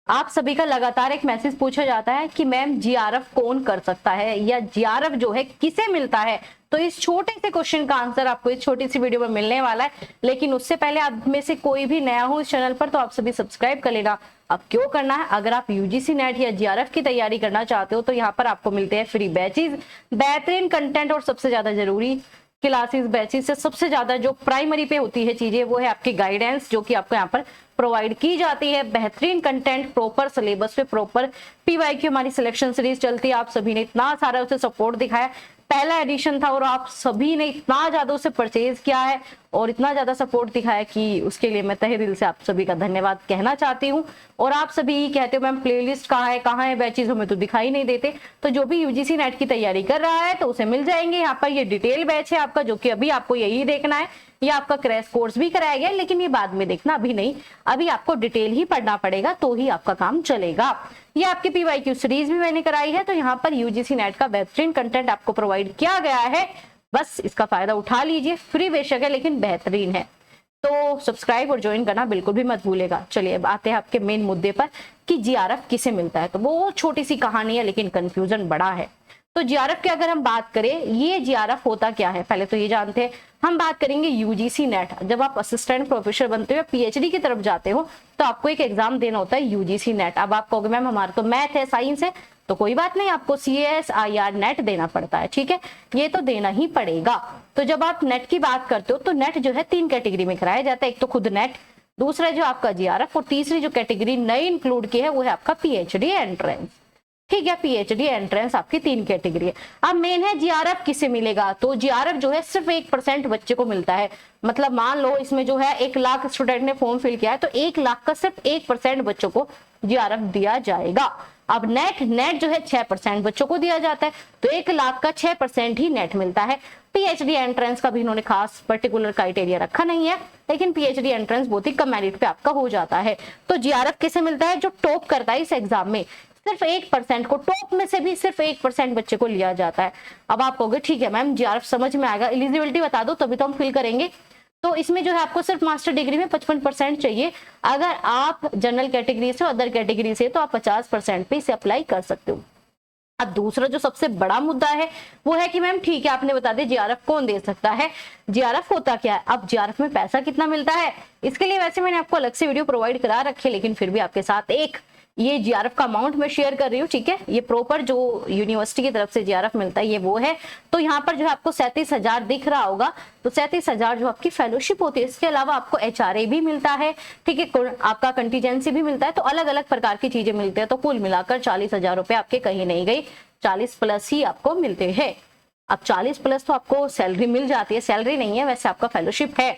आप सभी का लगातार एक मैसेज पूछा जाता है कि मैम जीआरएफ कौन कर सकता है या जीआरएफ जो है किसे मिलता है। तो इस छोटे से क्वेश्चन का आंसर आपको इस छोटी सी वीडियो में मिलने वाला है। लेकिन उससे पहले आप में से कोई भी नया हो इस चैनल पर तो आप सभी सब्सक्राइब कर लेना। अब क्यों करना है, अगर आप यूजीसी नेट या जीआरएफ की तैयारी करना चाहते हो तो यहाँ पर आपको मिलते हैं फ्री बैचेज, बेहतरीन कंटेंट और सबसे ज्यादा जरूरी क्लासेस बैचेस से सबसे ज्यादा जो प्राइमरी पे होती है चीजें वो है आपकी गाइडेंस, जो कि आपको यहाँ पर प्रोवाइड की जाती है। बेहतरीन कंटेंट, प्रॉपर सिलेबस पे, प्रॉपर पीवाईक्यू हमारी सिलेक्शन सीरीज चलती है। आप सभी ने इतना सारा उसे सपोर्ट दिखाया, पहला एडिशन था और आप सभी ने इतना ज्यादा उसे परचेज किया है और इतना ज्यादा सपोर्ट दिखाया कि उसके लिए मैं तहे दिल से आप सभी का धन्यवाद कहना चाहती हूँ। और आप सभी कहते हो मैम प्लेलिस्ट कहाँ है बैचेज हमें तो दिखाई नहीं देते। तो जो भी यूजीसी नेट की तैयारी कर रहा है तो उसे मिल जाएंगे। यहाँ पर ये डिटेल बैच है आपका, जो कि अभी आपको यही देखना है। ये आपका क्रैश कोर्स भी कराया गया, लेकिन ये बाद में देखना, अभी नहीं। अभी आपको डिटेल ही पढ़ना पड़ेगा तो ही आपका काम चलेगा। ये आपकी पीवाईक्यू सीरीज भी मैंने कराई है, तो यहाँ पर यूजीसी नेट का बेहतरीन कंटेंट आपको प्रोवाइड किया गया है। बस इसका फायदा उठा लीजिए, फ्री बेशक है लेकिन बेहतरीन है। तो सब्सक्राइब और ज्वाइन करना बिल्कुल भी मत भूलेगा। चलिए अब आते हैं आपके मेन मुद्दे पर कि जीआरएफ किसे मिलता है। तो वो छोटी सी कहानी है लेकिन कंफ्यूजन बड़ा है। तो जीआरएफ की अगर हम बात करें, ये जीआरएफ होता क्या है पहले तो ये जानते हैं। हम बात करेंगे यूजीसी नेट। जब आप असिस्टेंट प्रोफेसर बनते हो या पीएचडी की तरफ जाते हो तो आपको एक एग्जाम देना होता है यूजीसी नेट। अब आप कहोगे मैम हमारा तो मैथ है, साइंस है, तो कोई बात नहीं, आपको CSIR नेट देना पड़ता है, ठीक है, ये तो देना ही पड़ेगा। तो जब आप नेट की बात करते हो तो नेट जो है 3 कैटेगरी में कराया जाता है। एक तो खुद नेट, दूसरा जो आपका जीआरएफ, और तीसरी जो कैटेगरी नई इंक्लूड की है वो है आपका पीएचडी एंट्रेंस। ठीक है, पीएचडी एंट्रेंस आपकी 3 कैटेगरी है। अब मेन है जीआरएफ किसे मिलेगा। तो जीआरएफ जो है सिर्फ 1% बच्चे को मिलता है। मतलब मान लो इसमें जो है 1 लाख स्टूडेंट ने फॉर्म फिल किया है तो 1 लाख का सिर्फ 1% बच्चों को जीआरएफ दिया जाएगा। अब नेट जो है 6% बच्चों को दिया जाता है, तो 1 लाख का 6% ही नेट मिलता है। पीएचडी एंट्रेंस का भी इन्होंने खास पर्टिकुलर क्राइटेरिया रखा नहीं है, लेकिन पीएचडी एंट्रेंस बहुत ही कम मेरिट पे आपका हो जाता है। तो जीआरएफ किसे मिलता है, जो टॉप करता है इस एग्जाम में। सिर्फ 1% को, टॉप में से भी सिर्फ 1% बच्चे को लिया जाता है। अब आप कहोगे ठीक है मैम जीआरएफ समझ में आएगा, एलिजिबिलिटी बता दो तभी तो हम फिल करेंगे। तो इसमें जो है आपको सिर्फ मास्टर डिग्री में 55% चाहिए। अगर आप जनरल कैटेगरी से, अदर कैटेगरी से, तो आप 50% पे इसे अप्लाई कर सकते हो। अब दूसरा जो सबसे बड़ा मुद्दा है वो है कि मैम ठीक है आपने बता दिया जीआरएफ कौन दे सकता है, जीआरएफ होता क्या है। अब जीआरएफ में पैसा कितना मिलता है, इसके लिए वैसे मैंने आपको अलग से वीडियो प्रोवाइड करा रखी है, लेकिन फिर भी आपके साथ एक ये जीआरएफ का अमाउंट मैं शेयर कर रही हूँ, ठीक है। ये प्रॉपर जो यूनिवर्सिटी की तरफ से जीआरएफ मिलता है ये वो है। तो यहाँ पर जो है आपको 37,000 दिख रहा होगा, तो 37,000 जो आपकी फेलोशिप होती है। इसके अलावा आपको एचआरए भी मिलता है, ठीक है, आपका कंटीजेंसी भी मिलता है। तो अलग अलग प्रकार की चीजें मिलती है। तो कुल मिलाकर 40,000 रुपए आपके कहीं नहीं गई, 40 प्लस ही आपको मिलते हैं। अब 40 प्लस तो आपको सैलरी मिल जाती है, सैलरी नहीं है वैसे, आपका फेलोशिप है।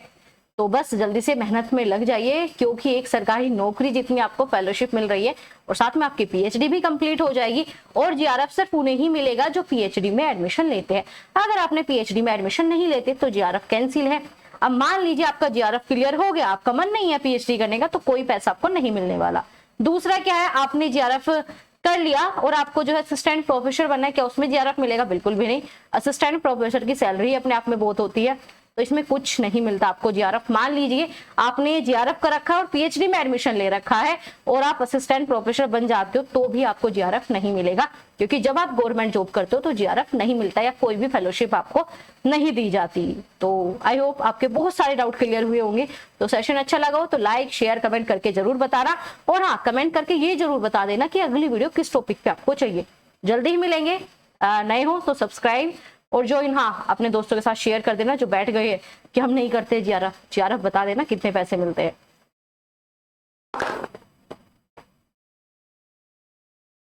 तो बस जल्दी से मेहनत में लग जाइए, क्योंकि एक सरकारी नौकरी जितनी आपको फेलोशिप मिल रही है और साथ में आपकी पीएचडी भी कंप्लीट हो जाएगी। और जीआरएफ सिर्फ उन्हें ही मिलेगा जो पीएचडी में एडमिशन लेते हैं। अगर आपने पीएचडी में एडमिशन नहीं लेते तो जीआरएफ कैंसिल है। अब मान लीजिए आपका जीआरएफ क्लियर हो गया, आपका मन नहीं है पीएचडी करने का, तो कोई पैसा आपको नहीं मिलने वाला। दूसरा क्या है, आपने जीआरएफ कर लिया और आपको जो है असिस्टेंट प्रोफेसर बनना है, क्या उसमें जीआरएफ मिलेगा? बिल्कुल भी नहीं। असिस्टेंट प्रोफेसर की सैलरी अपने आप में बहुत होती है, तो इसमें कुछ नहीं मिलता आपको जीआरएफ। मान लीजिए आपने जीआरएफ कर रखा है और पीएचडी में एडमिशन ले रखा है और आप असिस्टेंट प्रोफेसर बन जाते हो तो भी आपको जीआरएफ नहीं मिलेगा, क्योंकि जब आप गवर्नमेंट जॉब करते हो तो जीआरएफ नहीं मिलता या कोई भी फेलोशिप आपको नहीं दी जाती। तो आई होप आपके बहुत सारे डाउट क्लियर हुए होंगे। तो सेशन अच्छा लगा हो तो लाइक शेयर कमेंट करके जरूर बताना, और हाँ कमेंट करके ये जरूर बता देना कि अगली वीडियो किस टॉपिक पे आपको चाहिए। जल्दी ही मिलेंगे। नए हो तो सब्सक्राइब और ज्वाइन हाँ अपने दोस्तों के साथ शेयर कर देना जो बैठ गए कि हम नहीं करते जीआरएफ, बता देना कितने पैसे मिलते हैं।